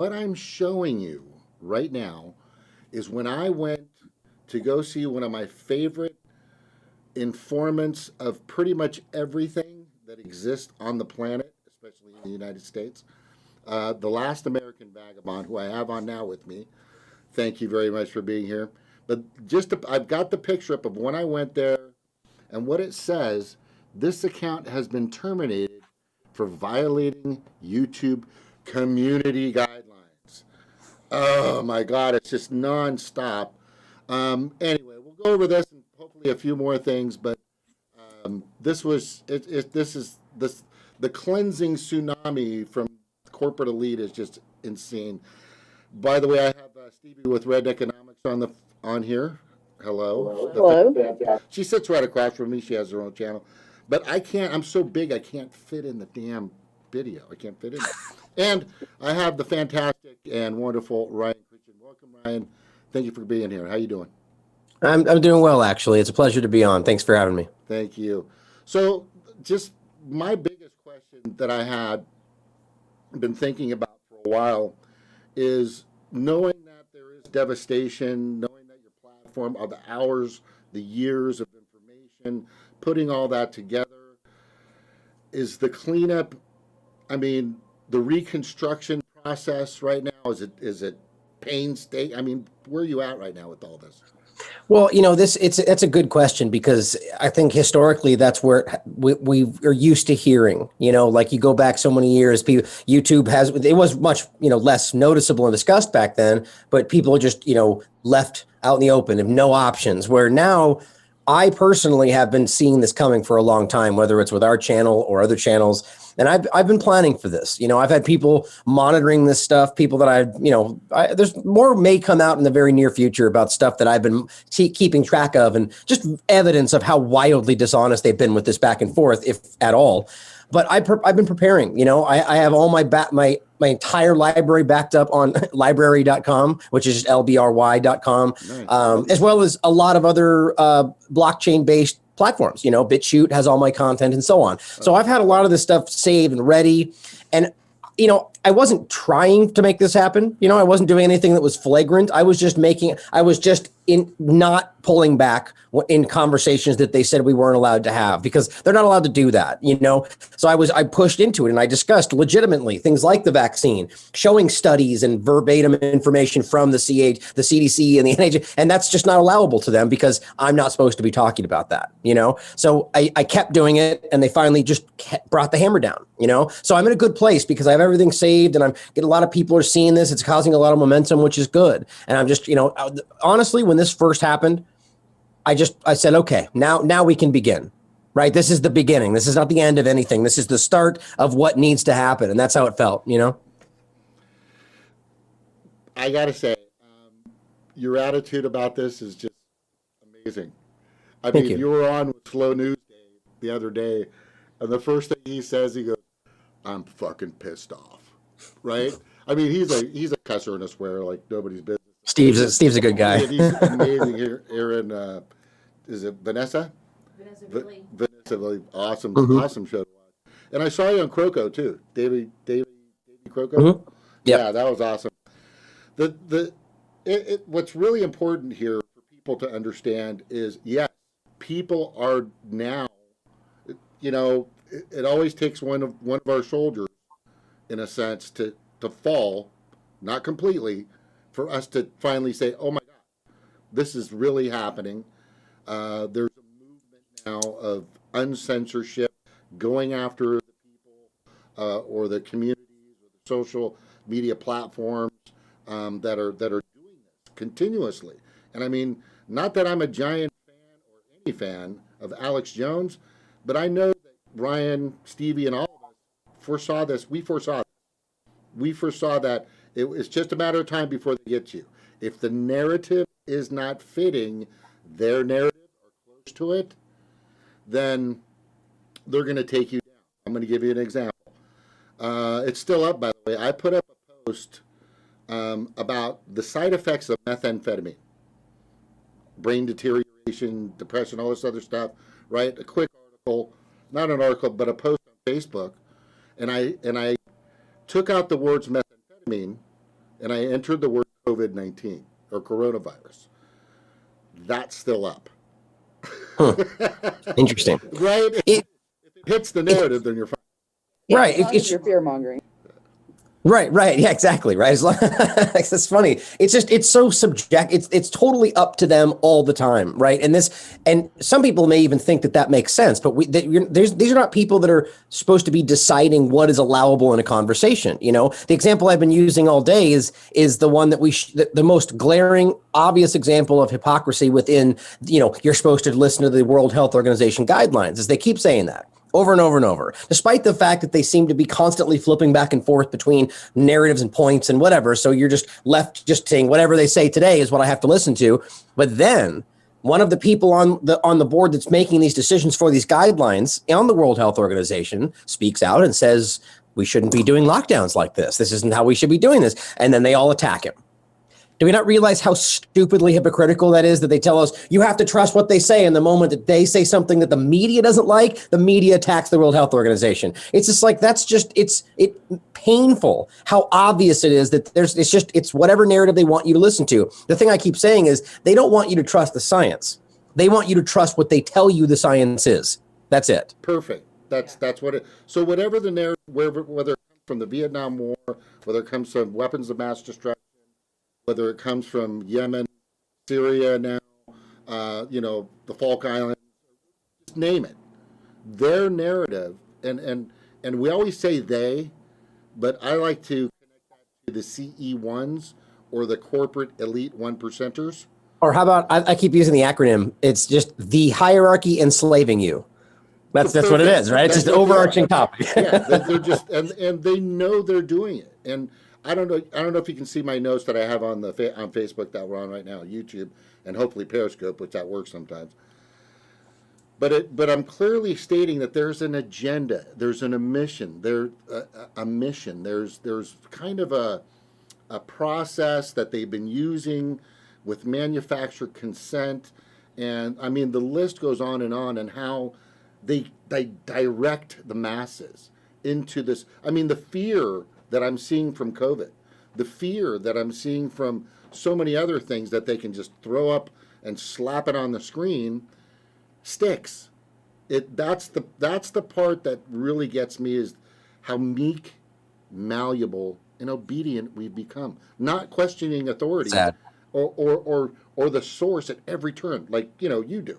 What I'm showing you right now is when I went to go see one of my favorite informants of pretty much everything that exists on the planet, especially in the United States. The last American vagabond, who I have on now with me. Thank you very much for being here. But I've got the picture up of when I went there, and what it says. This account has been terminated for violating YouTube community guidelines. Oh my God, it's just nonstop. Anyway, we'll go over this and hopefully a few more things, but this was the cleansing tsunami from corporate elite is just insane. By the way, I have Stevie with Red Economics on here. Hello. Hello. She sits right across from me. She has her own channel, but I can't. I'm so big, I can't fit in the damn video. I can't fit in. And I have the fantastic and wonderful Ryan Christian. Welcome, Ryan. Thank you for being here. How you doing? I'm doing well, actually. It's a pleasure to be on. Thanks for having me. Thank you. So, just my biggest question that I had been thinking about for a while is knowing that there is devastation, knowing that your platform are the hours, the years of information, putting all that together, is the cleanup, I mean, the reconstruction process right now, is it painstaking? I mean, where are you at right now with all this? Well, that's a good question, because I think historically that's where we are used to hearing, like you go back so many years, it was much, less noticeable and discussed back then, but people are just, left out in the open have no options, where now I personally have been seeing this coming for a long time, whether it's with our channel or other channels. And I've been planning for this. I've had people monitoring this stuff, people that there's more may come out in the very near future about stuff that I've been keeping track of, and just evidence of how wildly dishonest they've been with this back and forth, if at all. But I've been preparing. I have all my entire library backed up on library.com, which is just lbry.com, nice. As well as a lot of other blockchain-based platforms. BitChute has all my content and so on. So I've had a lot of this stuff saved and ready. And, I wasn't trying to make this happen. I wasn't doing anything that was flagrant. I was just not pulling back in conversations that they said we weren't allowed to have, because they're not allowed to do that, So I pushed into it, and I discussed legitimately things like the vaccine, showing studies and verbatim information from the CDC and the NIH, and that's just not allowable to them, because I'm not supposed to be talking about that, So I kept doing it, and they finally just brought the hammer down, So I'm in a good place because I have everything saved, and I'm getting a lot of people are seeing this. It's causing a lot of momentum, which is good. And I'm just, honestly, when this first happened, I said, okay, now we can begin, right? This is the beginning. This is not the end of anything. This is the start of what needs to happen. And that's how it felt, I got to say, your attitude about this is just amazing. Thank you. You were on with Slow News Day the other day, and the first thing he says, he goes, I'm fucking pissed off, right? He's a cusser and a swear like nobody's business. Steve's a good guy. Yeah, he's amazing here in, is it Vanessa? Vanessa Villi. Awesome, awesome show to watch. And I saw you on Croco too, Davey Croco. Mm-hmm. Yep. Yeah, that was awesome. What's really important here for people to understand is, yes, people are now, it always takes one of our soldiers, in a sense, to fall, not completely, for us to finally say, oh my God, this is really happening. There's a movement now of uncensorship, going after the people or the communities or the social media platforms that are doing this continuously. And not that I'm a giant fan or any fan of Alex Jones, but I know that Ryan, Stevie, and all of us foresaw this. We foresaw that it was just a matter of time before they get you. If the narrative is not fitting their narrative or close to it, then they're going to take you down. I'm going to give you an example. It's still up, by the way. I put up a post about the side effects of methamphetamine, brain deterioration, depression, all this other stuff, right? A quick article, not an article, but a post on Facebook, and I took out the words methamphetamine and I entered the word COVID-19 or coronavirus, that's still up. Hmm. Interesting. Right? If It, it hits the it narrative, then you're fine. right. As long as you're fear mongering. Right. Yeah, exactly. Right. As long, that's funny. It's just, it's so subject. It's totally up to them all the time. Right. And some people may even think that that makes sense, but these are not people that are supposed to be deciding what is allowable in a conversation. You know, the example I've been using all day is the one that the most glaring, obvious example of hypocrisy within, you're supposed to listen to the World Health Organization guidelines, is they keep saying that over and over and over, despite the fact that they seem to be constantly flipping back and forth between narratives and points and whatever. So you're just left just saying whatever they say today is what I have to listen to. But then one of the people on the board that's making these decisions for these guidelines on the World Health Organization speaks out and says, we shouldn't be doing lockdowns like this. This isn't how we should be doing this. And then they all attack him. Do we not realize how stupidly hypocritical that is, that they tell us you have to trust what they say, and the moment that they say something that the media doesn't like, the media attacks the World Health Organization? It's just like, it's painful how obvious it is that it's whatever narrative they want you to listen to. The thing I keep saying is they don't want you to trust the science. They want you to trust what they tell you the science is. That's it. Perfect. That's what it. So whatever the narrative, whether it comes from the Vietnam War, whether it comes from weapons of mass destruction, whether it comes from Yemen, Syria now, the Falk Islands, just name it. Their narrative, and we always say they, but I like to connect that to the CE1s or the corporate elite 1%ers. Or how about, I keep using the acronym, it's just the hierarchy enslaving you. That's what it is, right? It's just an overarching topic. Yeah, they're just, and they know they're doing it. And I don't know if you can see my notes that I have on on Facebook that we're on right now, YouTube, and hopefully Periscope, which that works sometimes. But I'm clearly stating that there's an agenda, there's a mission, a mission. There's kind of a process that they've been using with manufacturer consent, and I mean the list goes on, and how they direct the masses into this. I mean, the fear that I'm seeing from COVID, the fear that I'm seeing from so many other things that they can just throw up and slap it on the screen, sticks. That's the part that really gets me, is how meek, malleable, and obedient we've become, not questioning authority. Sad. or the source at every turn, like you do.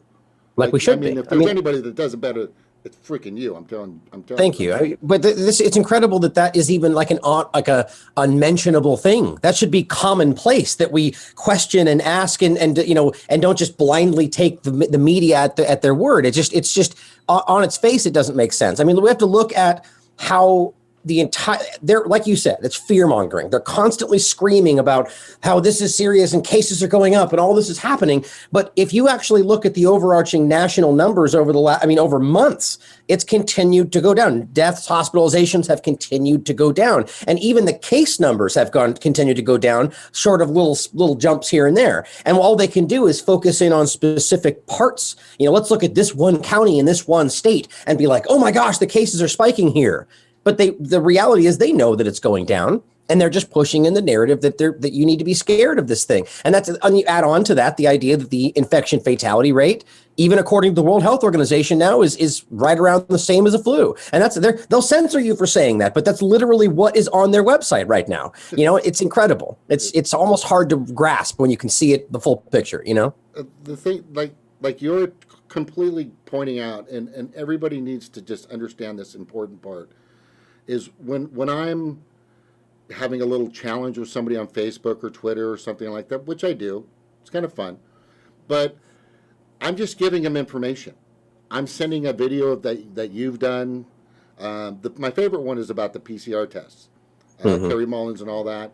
Like we should be. If there's anybody that does it better, it's freaking you. I'm telling. Thank you. But it's incredible that is even like a unmentionable thing. That should be commonplace, that we question and ask and don't just blindly take the media at their word. It's just on its face, it doesn't make sense. I mean, we have to look at how they're, like you said, it's fear mongering. They're constantly screaming about how this is serious and cases are going up and all this is happening. But if you actually look at the overarching national numbers over months, it's continued to go down. Deaths, hospitalizations have continued to go down. And even the case numbers have continued to go down, short of little jumps here and there. And all they can do is focus in on specific parts. Let's look at this one county in this one state and be like, oh my gosh, the cases are spiking here. But the reality is they know that it's going down, and they're just pushing in the narrative that you need to be scared of this thing. And you add on to that the idea that the infection fatality rate, even according to the World Health Organization now, is right around the same as a flu. And they'll censor you for saying that, but that's literally what is on their website right now. It's incredible. It's almost hard to grasp when you can see it, the full picture. The thing, like you're completely pointing out, and everybody needs to just understand this important part, is when I'm having a little challenge with somebody on Facebook or Twitter or something like that, which I do, it's kind of fun, but I'm just giving them information. I'm sending a video that you've done. My favorite one is about the PCR tests, Kerry Mullins and all that.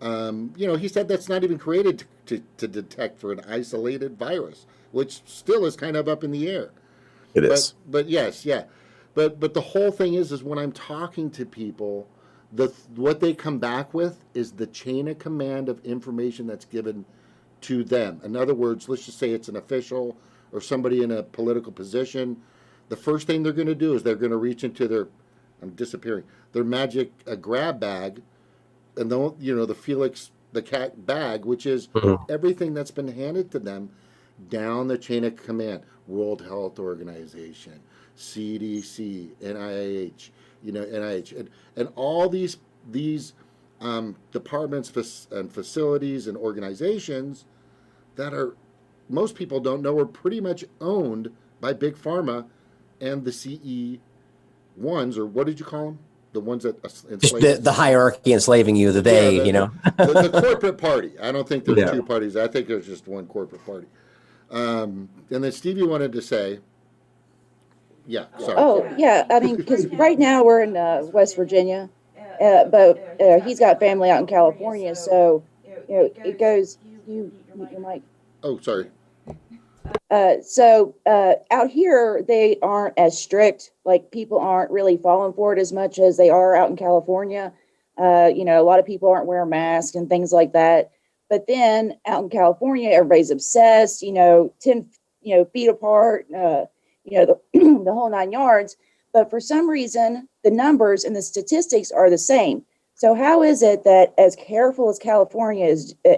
He said that's not even created to detect for an isolated virus, which still is kind of up in the air. It is. But yes, yeah. But the whole thing is when I'm talking to people, what they come back with is the chain of command of information that's given to them. In other words, let's just say it's an official or somebody in a political position. The first thing they're going to do is they're going to reach into their magic grab bag and the Felix the cat bag, which is Mhm. everything that's been handed to them down the chain of command. World Health Organization, CDC, NIH, NIH, and all these departments and facilities and organizations that are most people don't know are pretty much owned by big pharma and the CE ones, or what did you call them? The ones that Just enslave. the hierarchy enslaving you, the Yeah, they, you know. the corporate party. I don't think there's Yeah. two parties. I think there's just one corporate party. And then Stevie wanted to say, yeah, sorry. Oh, yeah. I mean, because right now we're in West Virginia, but he's got family out in California. So, it goes, you mute your mic. Oh, sorry. So out here, they aren't as strict. Like, people aren't really falling for it as much as they are out in California. A lot of people aren't wearing masks and things like that. But then out in California, everybody's obsessed, 10, feet apart, the, the whole 9 yards. But for some reason, the numbers and the statistics are the same. So how is it that, as careful as California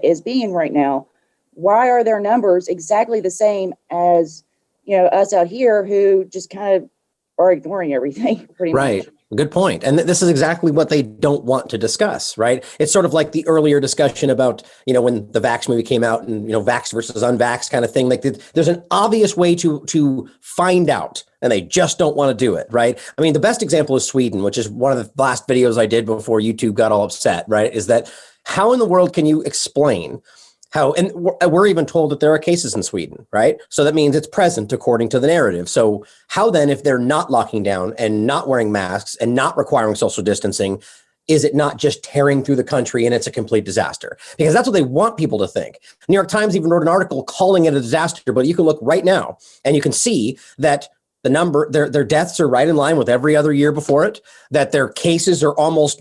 is being right now, why are their numbers exactly the same as, us out here who just kind of are ignoring everything pretty Right. much? Good point. And this is exactly what they don't want to discuss, right? It's sort of like the earlier discussion about, when the Vax movie came out and, Vax versus unvax kind of thing. Like, there's an obvious way to find out, and they just don't want to do it, right? I mean, the best example is Sweden, which is one of the last videos I did before YouTube got all upset, right? Is that how in the world can you explain how, and we're even told that there are cases in Sweden, right? So that means it's present according to the narrative. So how then, if they're not locking down and not wearing masks and not requiring social distancing, is it not just tearing through the country and it's a complete disaster? Because that's what they want people to think. New York Times even wrote an article calling it a disaster, but you can look right now and you can see that the number, their deaths are right in line with every other year before it, that their cases are almost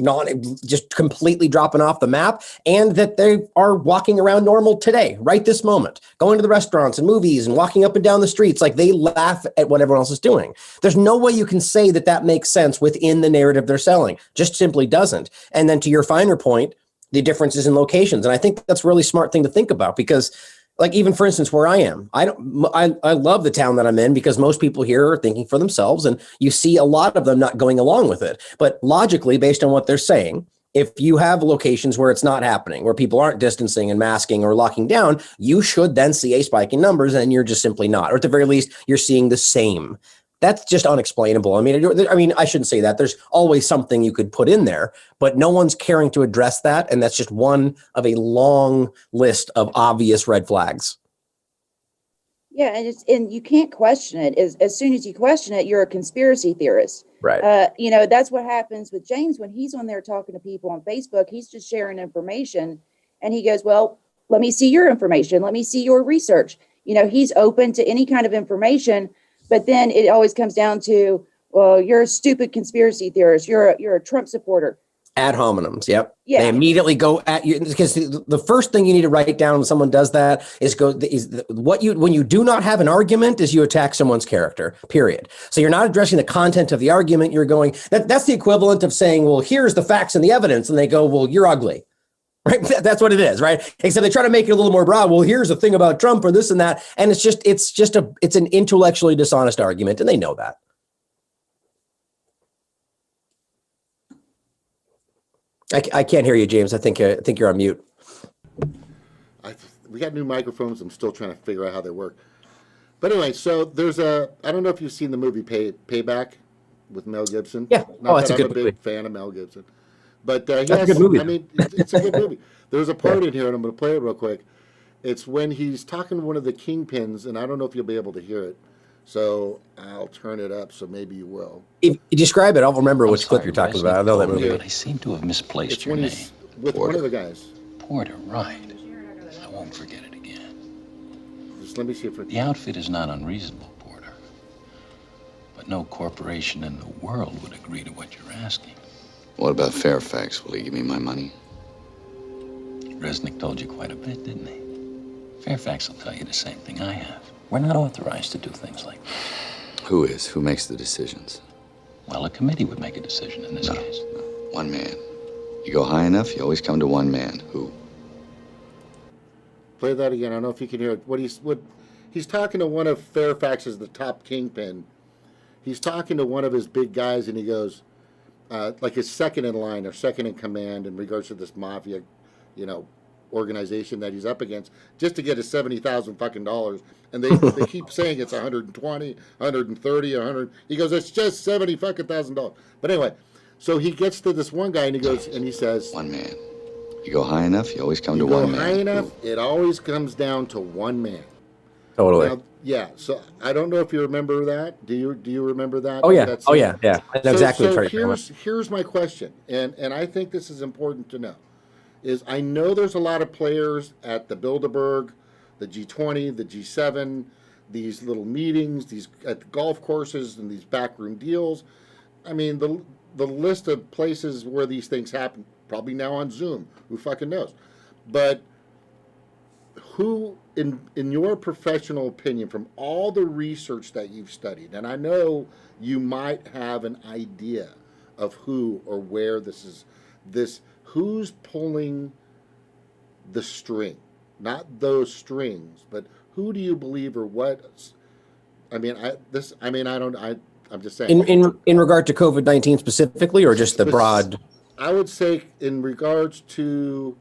just completely dropping off the map, and that they are walking around normal today, right this moment, going to the restaurants and movies and walking up and down the streets like they laugh at what everyone else is doing. There's no way you can say that that makes sense within the narrative they're selling. Just simply doesn't. And then to your finer point, the differences in locations. And I think that's a really smart thing to think about, because like, even for instance, where I am, I love the town that I'm in because most people here are thinking for themselves, and you see a lot of them not going along with it. But logically, based on what they're saying, if you have locations where it's not happening, where people aren't distancing and masking or locking down, you should then see a spike in numbers, and you're just simply not, or at the very least, you're seeing the same. That's just unexplainable. I mean, I shouldn't say that. There's always something you could put in there, but no one's caring to address that. And that's just one of a long list of obvious red flags. Yeah, and you can't question it. As soon as you question it, you're a conspiracy theorist. Right. That's what happens with James when he's on there talking to people on Facebook. He's just sharing information, and he goes, "Well, let me see your information. Let me see your research." He's open to any kind of information. But then it always comes down to, well, you're a stupid conspiracy theorist. You're a Trump supporter. Ad hominems. Yep. Yeah. They immediately go at you, because the first thing you need to write down when someone does that is when you do not have an argument, is you attack someone's character, period. So you're not addressing the content of the argument. You're going, that's the equivalent of saying, well, here's the facts and the evidence. And they go, well, you're ugly. Right. That's what it is. Right. Except they try to make it a little more broad. Well, here's the thing about Trump or this and that. And it's an intellectually dishonest argument. And they know that. I can't hear you, James. I think you're on mute. We got new microphones. I'm still trying to figure out how they work. But anyway, so there's I don't know if you've seen the movie Payback with Mel Gibson. Yeah. Not it's a good I'm a big movie. fan of Mel Gibson. But That's a good movie. I mean, it's a good movie. There's a part in here, and I'm going to play it real quick. It's when he's talking to one of the kingpins, and I don't know if you'll be able to hear it. So I'll turn it up, so maybe you will. If you describe it, I'll remember which clip you're talking about. I know that movie. But I seem to have misplaced It's your when name. he's with Porter. one of the guys. Porter, right. I won't forget it again. Just let me see if it... The outfit is not unreasonable, Porter. But no corporation in the world would agree to what you're asking. What about Fairfax? Will he give me my money? Resnick told you quite a bit, didn't he? Fairfax will tell you the same thing I have. We're not authorized to do things like this. Who is? Who makes the decisions? Well, a committee would make a decision in this case. No. One man. You go high enough, you always come to one man. Who? Play that again. I don't know if you can hear it. He's talking to one of Fairfax's, the top kingpin. He's talking to one of his big guys, and he goes, like his second in line or second in command in regards to this mafia, organization that he's up against, just to get his 70,000 fucking dollars. And they keep saying it's 120, 130, 100. He goes, it's just 70 fucking thousand dollars. But anyway, so he gets to this one guy and he says, one man. You go high enough, you always come you to go one man. high enough, it always comes down to one man. Totally. Now, yeah. So I don't know if you remember that. Do you remember that? Oh yeah. That's Yeah. I know exactly what you're talking about. Here's my question, and I think this is important to know. Is I know there's a lot of players at the Bilderberg, the G20, the G7, these little meetings, these at the golf courses, and these backroom deals. I mean, the list of places where these things happen, probably now on Zoom. Who fucking knows? But who, in your professional opinion, from all the research that you've studied, and I know you might have an idea of who or where who's pulling the string, not those strings, but who do you believe or what? I'm just saying. In regard to COVID-19 specifically, or just the broad? I would say in regards to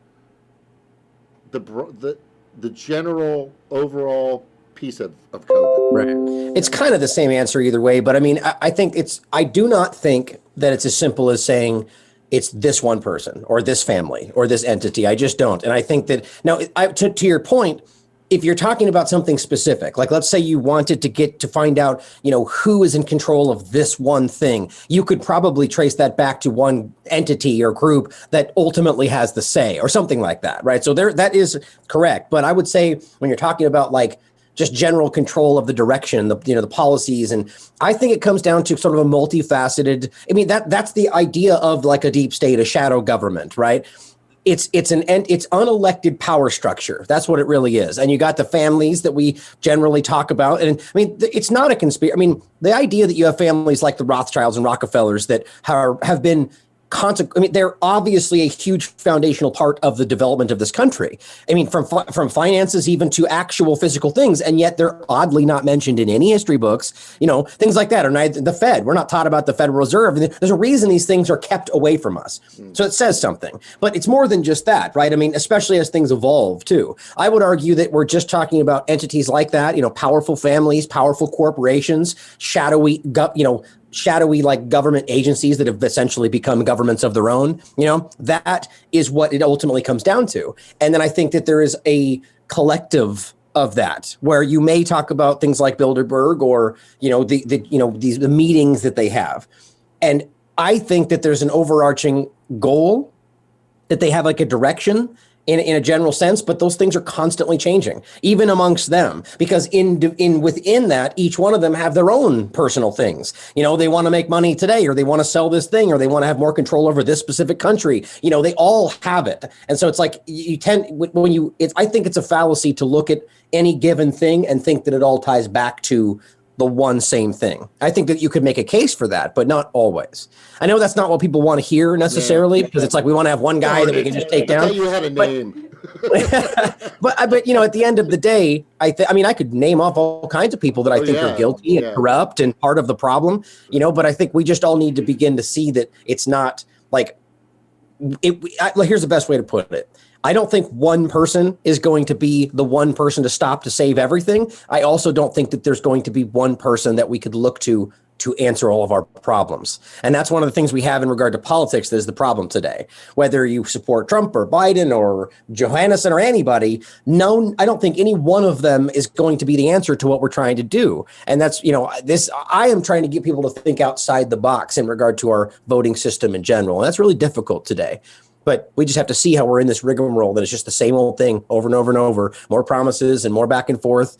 the general overall piece of COVID. Right. It's kind of the same answer either way, but I mean, I do not think that it's as simple as saying it's this one person or this family or this entity. I just don't. And I think that now, to your point, if you're talking about something specific, like let's say you wanted to find out, who is in control of this one thing, you could probably trace that back to one entity or group that ultimately has the say or something like that, right? So that is correct. But I would say when you're talking about like just general control of the direction, the policies, and I think it comes down to sort of a multifaceted. I mean, that's the idea of like a deep state, a shadow government, right? It's unelected power structure. That's what it really is. And you got the families that we generally talk about. And I mean, it's not a conspiracy. I mean, the idea that you have families like the Rothschilds and Rockefellers that have been they're obviously a huge foundational part of the development of this country. I mean, from finances even to actual physical things, and yet they're oddly not mentioned in any history books. Things like that, or the Fed. We're not taught about the Federal Reserve. There's a reason these things are kept away from us. So it says something. But it's more than just that, right? I mean, especially as things evolve too. I would argue that we're just talking about entities like that. Powerful families, powerful corporations, shadowy like government agencies that have essentially become governments of their own. That is what it ultimately comes down to. And then I think that there is a collective of that where you may talk about things like Bilderberg or, the meetings that they have. And I think that there's an overarching goal that they have, like a direction in a general sense, but those things are constantly changing, even amongst them, because within that, each one of them have their own personal things. They want to make money today, or they want to sell this thing, or they want to have more control over this specific country. They all have it. And so it's like I think it's a fallacy to look at any given thing and think that it all ties back to the one same thing. I think that you could make a case for that, but not always. I know that's not what people want to hear necessarily, because it's like we want to have one guy that we can just take down. I thought you had a name. But at the end of the day, I could name off all kinds of people that I think are guilty and corrupt and part of the problem. But I think we just all need to begin to see that it's not like here's the best way to put it. I don't think one person is going to be the one person to stop to save everything. I also don't think that there's going to be one person that we could look to answer all of our problems. And that's one of the things we have in regard to politics that is the problem today. Whether you support Trump or Biden or Johannesson or anybody, no, I don't think any one of them is going to be the answer to what we're trying to do. And that's, I am trying to get people to think outside the box in regard to our voting system in general. And that's really difficult today. But we just have to see how we're in this rigmarole that it's just the same old thing over and over and over. More promises and more back and forth.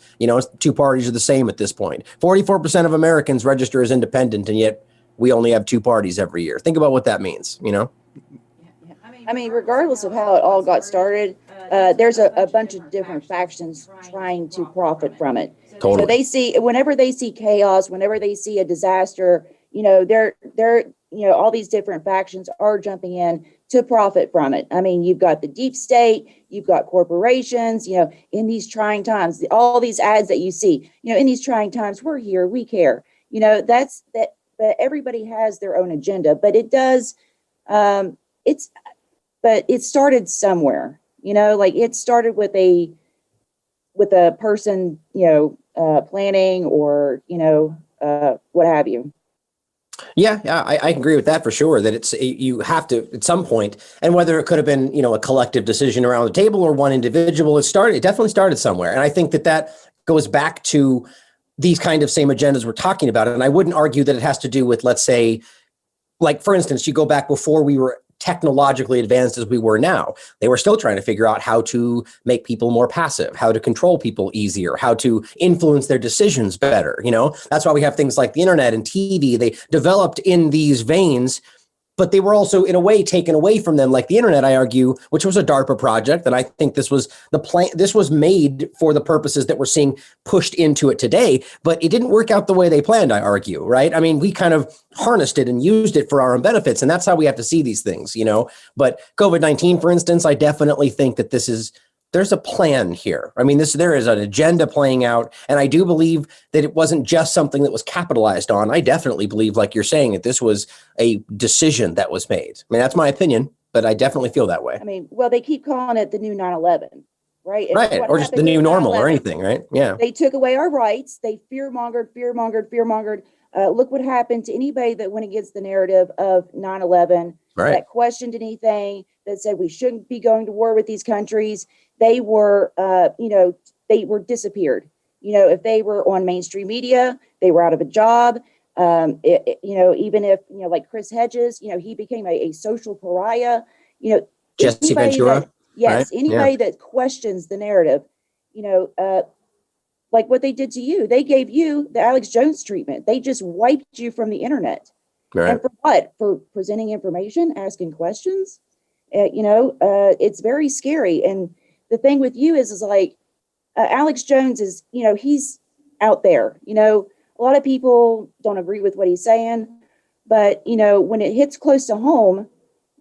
Two parties are the same at this point. 44% of Americans register as independent, and yet we only have two parties every year. Think about what that means, I mean, regardless of how it all got started, there's a bunch of different factions trying to profit from it. Totally. So whenever they see chaos, whenever they see a disaster, they're all these different factions are jumping in to profit from it. I mean, you've got the deep state, you've got corporations, in these trying times, all these ads that you see, in these trying times, we're here, we care, that's that, but everybody has their own agenda, but it does, but it started somewhere, like it started with a person, planning or, what have you. Yeah, I agree with that for sure. That you have to at some point, and whether it could have been a collective decision around the table or one individual, it definitely started somewhere. And I think that goes back to these kind of same agendas we're talking about. And I wouldn't argue that it has to do with, let's say, like for instance, you go back before we were technologically advanced as we were now. They were still trying to figure out how to make people more passive, how to control people easier, how to influence their decisions better. That's why we have things like the internet and TV. They developed in these veins, but they were also in a way taken away from them, like the internet, I argue, which was a DARPA project. And I think this was the plan. This was made for the purposes that we're seeing pushed into it today, but it didn't work out the way they planned, I argue, right? I mean, we kind of harnessed it and used it for our own benefits. And that's how we have to see these things, But COVID-19, for instance, I definitely think that there's a plan here. I mean, there is an agenda playing out. And I do believe that it wasn't just something that was capitalized on. I definitely believe, like you're saying, that this was a decision that was made. I mean, that's my opinion, but I definitely feel that way. I mean, well, they keep calling it the new 9/11, right? Right. Or just the new normal or anything, right? Yeah. They took away our rights. They fear-mongered. Look what happened to anybody that went against the narrative of 9/11, right, that questioned anything, that said we shouldn't be going to war with these countries. They were, they were disappeared. If they were on mainstream media, they were out of a job. Even if, like Chris Hedges, he became a social pariah. Jesse Ventura. Yes, right? Anybody that questions the narrative, like what they did to you, they gave you the Alex Jones treatment. They just wiped you from the internet. Right. And for what? For presenting information, asking questions. It's very scary. And the thing with you is like, Alex Jones is, he's out there. A lot of people don't agree with what he's saying, but, when it hits close to home,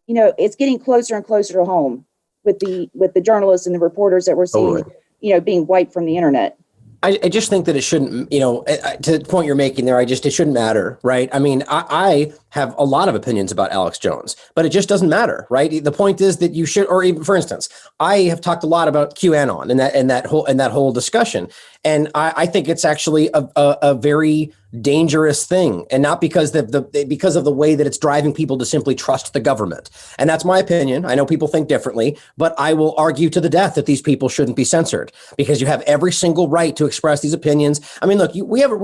it's getting closer and closer to home with the journalists and the reporters that we're seeing, being wiped from the internet. I just think that it shouldn't, to the point you're making there, it shouldn't matter, right? I mean, I have a lot of opinions about Alex Jones, but it just doesn't matter, right? The point is that you should, or even, for instance, I have talked a lot about QAnon and that whole discussion. And I think it's actually a very dangerous thing, and not because because of the way that it's driving people to simply trust the government. And that's my opinion. I know people think differently, but I will argue to the death that these people shouldn't be censored, because you have every single right to express these opinions. I mean, look, we have a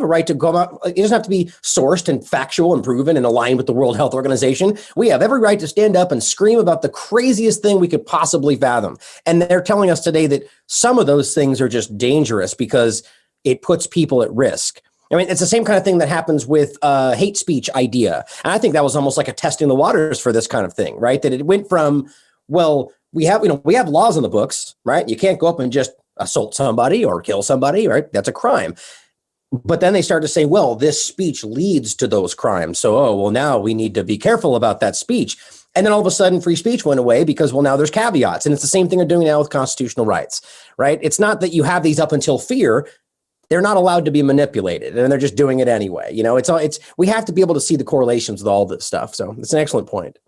right to go out. It doesn't have to be sourced and factual and proven and aligned with the World Health Organization. We have every right to stand up and scream about the craziest thing we could possibly fathom. And they're telling us today that some of those things are just dangerous because it puts people at risk. I mean, it's the same kind of thing that happens with hate speech idea. And I think that was almost like a testing the waters for this kind of thing, right? That it went from, well, we have laws in the books, right? You can't go up and just assault somebody or kill somebody, right? That's a crime. But then they start to say, well, this speech leads to those crimes. So, now we need to be careful about that speech. And then all of a sudden, free speech went away because, now there's caveats. And it's the same thing they're doing now with constitutional rights, right? It's not that you have these up until fear. They're not allowed to be manipulated, and they're just doing it anyway. We have to be able to see the correlations with all this stuff. So it's an excellent point.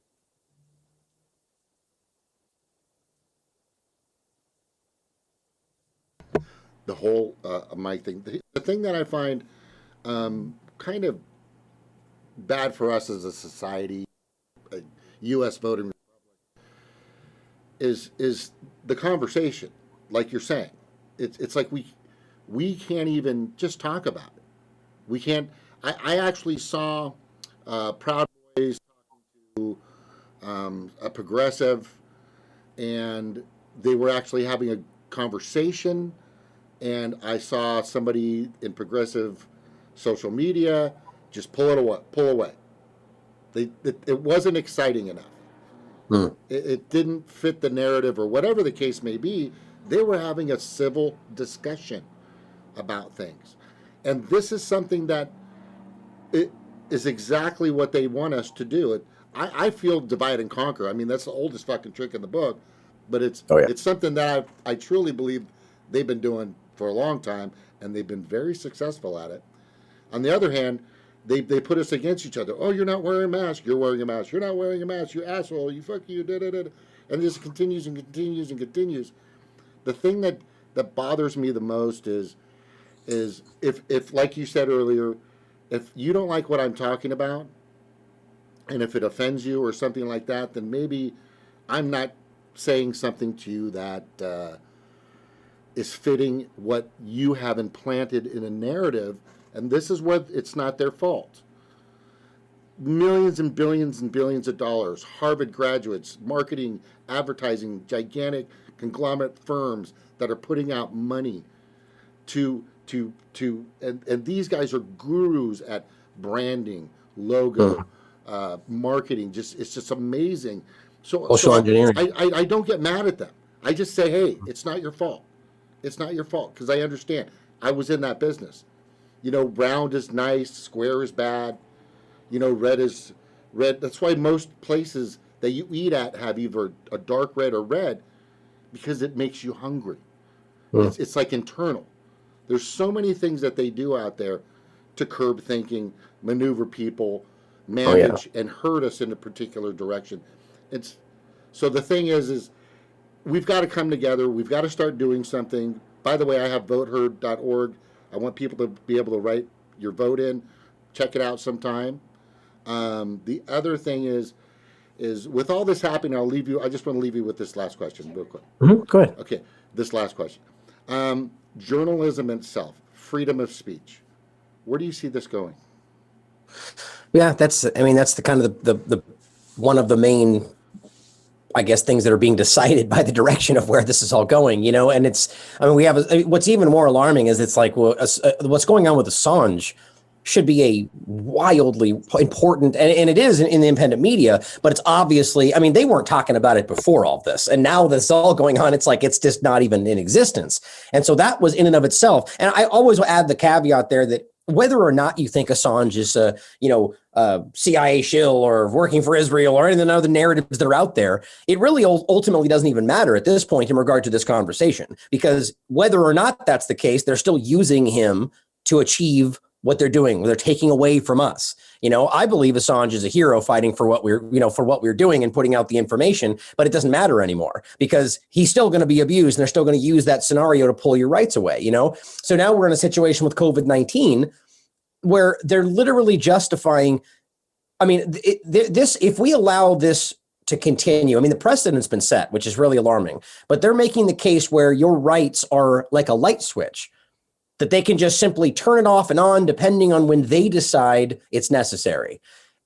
The whole Mike thing. The thing that I find kind of bad for us as a society, a U.S. voting republic, is the conversation. Like you're saying, it's like we can't even just talk about it. We can't. I actually saw Proud Boys talking to a progressive, and they were actually having a conversation. And I saw somebody in progressive social media just pull away. It wasn't exciting enough. It didn't fit the narrative, or whatever the case may be. They were having a civil discussion about things. And this is something that is exactly what they want us to do. I feel divide and conquer. I mean, that's the oldest fucking trick in the book, but it's something that I truly believe they've been doing for a long time, and they've been very successful at it. On the other hand, they put us against each other. Oh, you're not wearing a mask. You're wearing a mask. You're not wearing a mask. You asshole. You fuck you. Da, da, da. And this continues and continues and continues. The thing that bothers me the most is if like you said earlier, if you don't like what I'm talking about, and if it offends you or something like that, then maybe I'm not saying something to you that is fitting what you have implanted in a narrative. And this is what it's not their fault. Millions and billions of dollars, Harvard graduates, marketing, advertising, gigantic conglomerate firms that are putting out money and these guys are gurus at branding, logo, marketing. It's just amazing. Social engineering. I don't get mad at them. I just say, hey, it's not your fault. It's not your fault, because I understand. I was in that business. Round is nice, square is bad. Red is red. That's why most places that you eat at have either a dark red or red, because it makes you hungry. It's like internal. There's so many things that they do out there to curb thinking, maneuver people, manage, and hurt us in a particular direction. So the thing is we've got to come together. We've got to start doing something. By the way, I have voteheard.org. I want people to be able to write your vote in. Check it out sometime. The other thing is with all this happening, I just want to leave you with this last question real quick. Mm-hmm. Go ahead. Okay, this last question. Journalism itself, freedom of speech. Where do you see this going? Yeah, that's the kind of the one of the main, I guess, things that are being decided by the direction of where this is all going, and what's even more alarming is it's like, what's going on with Assange should be a wildly important, and it is in the independent media, but it's obviously, they weren't talking about it before all this. And now this is all going on. It's like, it's just not even in existence. And so that was in and of itself. And I always add the caveat there that whether or not you think Assange is CIA shill or working for Israel or any of the other narratives that are out there, it really ultimately doesn't even matter at this point in regard to this conversation, because whether or not that's the case, they're still using him to achieve what they're doing. They're taking away from us. I believe Assange is a hero fighting for what we're doing and putting out the information, but it doesn't matter anymore because he's still going to be abused, and they're still going to use that scenario to pull your rights away, So now we're in a situation with COVID-19 where they're literally justifying, if we allow this to continue, the precedent's been set, which is really alarming, but they're making the case where your rights are like a light switch, that they can just simply turn it off and on depending on when they decide it's necessary.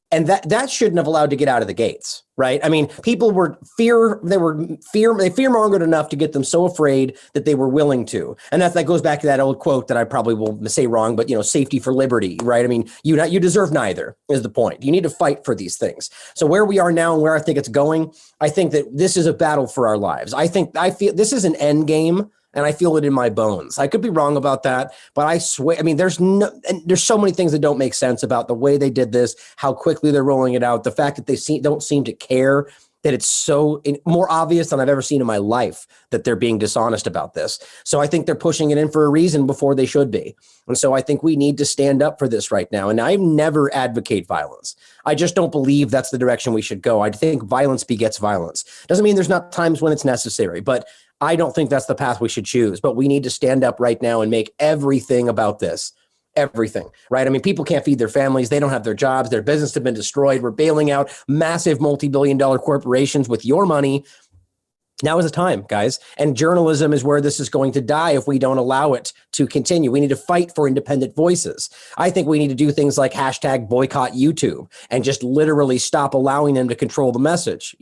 And that shouldn't have allowed to get out of the gates, right? People were fear-mongered enough to get them so afraid that they were willing to. And that goes back to that old quote that I probably will say wrong, but safety for liberty, right? You deserve neither is the point. You need to fight for these things. So where we are now and where I think it's going, I think that this is a battle for our lives. I feel this is an end game. And I feel it in my bones. I could be wrong about that, but I swear, there's so many things that don't make sense about the way they did this, how quickly they're rolling it out, the fact that they don't seem to care, that it's so more obvious than I've ever seen in my life that they're being dishonest about this. So I think they're pushing it in for a reason before they should be. And so I think we need to stand up for this right now. And I never advocate violence. I just don't believe that's the direction we should go. I think violence begets violence. Doesn't mean there's not times when it's necessary, but I don't think that's the path we should choose. But we need to stand up right now and make everything about this. Everything, right? People can't feed their families. They don't have their jobs. Their business have been destroyed. We're bailing out massive multi-billion-dollar corporations with your money. Now is the time, guys. And journalism is where this is going to die if we don't allow it to continue. We need to fight for independent voices. I think we need to do things like hashtag boycott YouTube and just literally stop allowing them to control the message.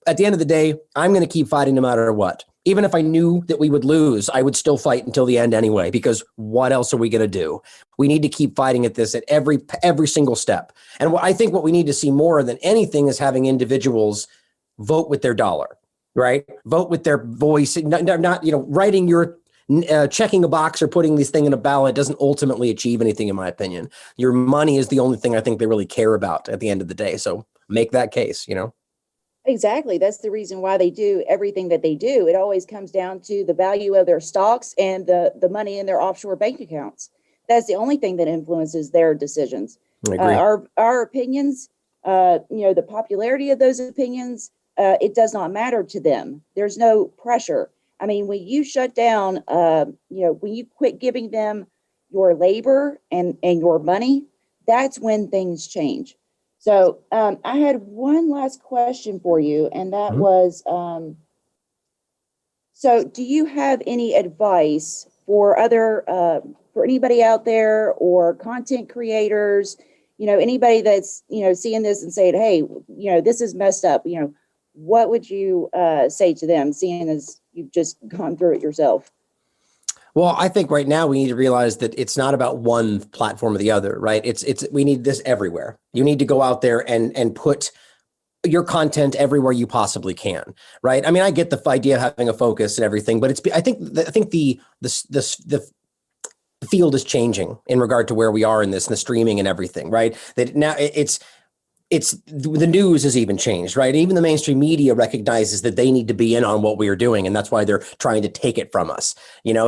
At the end of the day, I'm going to keep fighting no matter what. Even if I knew that we would lose, I would still fight until the end anyway, because what else are we going to do? We need to keep fighting at this at every single step. And I think what we need to see more than anything is having individuals vote with their dollar, right? Vote with their voice, not writing your checking a box or putting this thing in a ballot doesn't ultimately achieve anything, in my opinion. Your money is the only thing I think they really care about at the end of the day. So make that case, you know? Exactly. That's the reason why they do everything that they do. It always comes down to the value of their stocks and the money in their offshore bank accounts. That's the only thing that influences their decisions. I agree. Our opinions, the popularity of those opinions, it does not matter to them. There's no pressure. I mean, when you shut down, when you quit giving them your labor and your money, that's when things change. So I had one last question for you, and that was, so do you have any advice for for anybody out there or content creators, anybody that's, seeing this and saying, hey, this is messed up, what would you say to them, seeing as you've just gone through it yourself? Well, I think right now we need to realize that it's not about one platform or the other, right? We need this everywhere. You need to go out there and put your content everywhere you possibly can, right? I mean, I get the idea of having a focus and everything, but I think the field is changing in regard to where we are in this and the streaming and everything, right? That now it's the news has even changed, right? Even the mainstream media recognizes that they need to be in on what we are doing. And that's why they're trying to take it from us,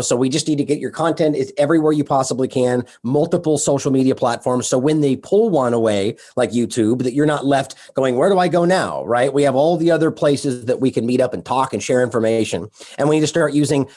so we just need to get your content is everywhere you possibly can, multiple social media platforms. So when they pull one away, like YouTube, that you're not left going, where do I go now? Right. We have all the other places that we can meet up and talk and share information. And we need to start using,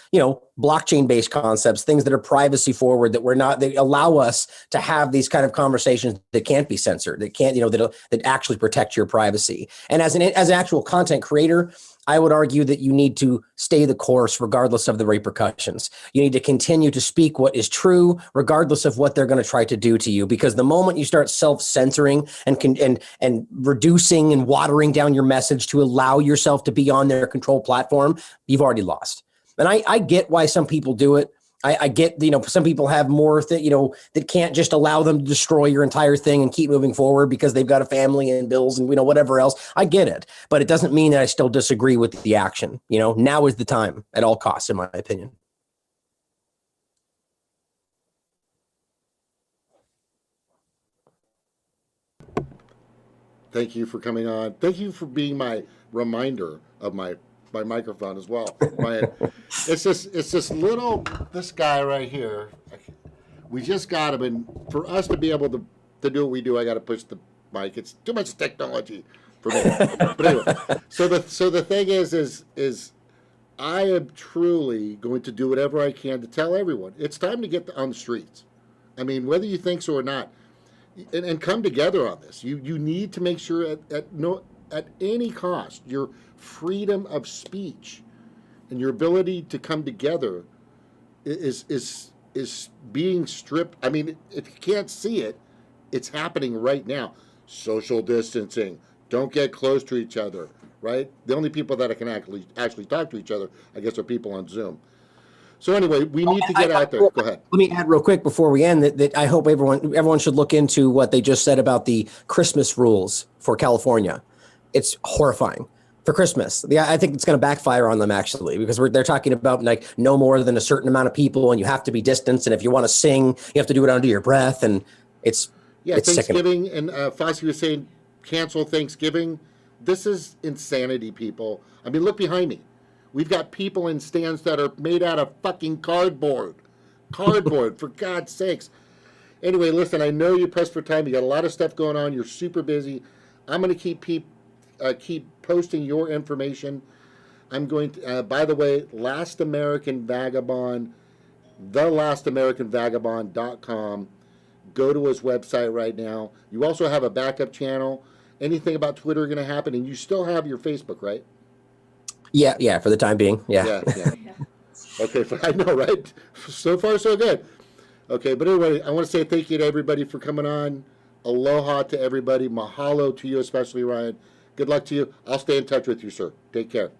blockchain based concepts, things that are privacy forward, they allow us to have these kind of conversations that can't be censored, that can't, that actually protect your privacy. And as an actual content creator, I would argue that you need to stay the course regardless of the repercussions. You need to continue to speak what is true, regardless of what they're going to try to do to you. Because the moment you start self-censoring and reducing and watering down your message to allow yourself to be on their control platform, you've already lost. And I get why some people do it. I get, some people have more that can't just allow them to destroy your entire thing and keep moving forward because they've got a family and bills and, whatever else. I get it. But it doesn't mean that I still disagree with the action. Now is the time at all costs, in my opinion. Thank you for coming on. Thank you for being my reminder of my microphone as well, Ryan. It's this guy right here. We just got him, and for us to be able to do what we do, I got to push the mic. It's too much technology for me. But anyway, so the thing is I am truly going to do whatever I can to tell everyone it's time to get on the streets. I mean, whether you think so or not, and come together on this. You need to make sure at any cost your freedom of speech and your ability to come together is being stripped. I mean, if you can't see it, it's happening right now. Social distancing. Don't get close to each other, right? The only people that can actually talk to each other, I guess, are people on Zoom. So anyway, we need to get out there. Go ahead. Let me add real quick before we end that I hope everyone should look into what they just said about the Christmas rules for California. It's horrifying. For Christmas. Yeah, I think it's going to backfire on them actually, because they're talking about like no more than a certain amount of people and you have to be distanced. And if you want to sing, you have to do it under your breath. And it's Thanksgiving. And Fossey was saying cancel Thanksgiving. This is insanity, people. I mean, look behind me. We've got people in stands that are made out of fucking cardboard. Cardboard, for God's sakes. Anyway, listen, I know you're pressed for time. You got a lot of stuff going on. You're super busy. I'm going to keep posting your information. I'm going to, by the way, Last American Vagabond, thelastAmericanVagabond.com. Go to his website right now. You also have a backup channel. Anything about Twitter going to happen? And you still have your Facebook, right? Yeah, for the time being. Yeah. Okay, I know, right? So far, so good. Okay, but anyway, I want to say thank you to everybody for coming on. Aloha to everybody. Mahalo to you, especially Ryan. Good luck to you. I'll stay in touch with you, sir. Take care.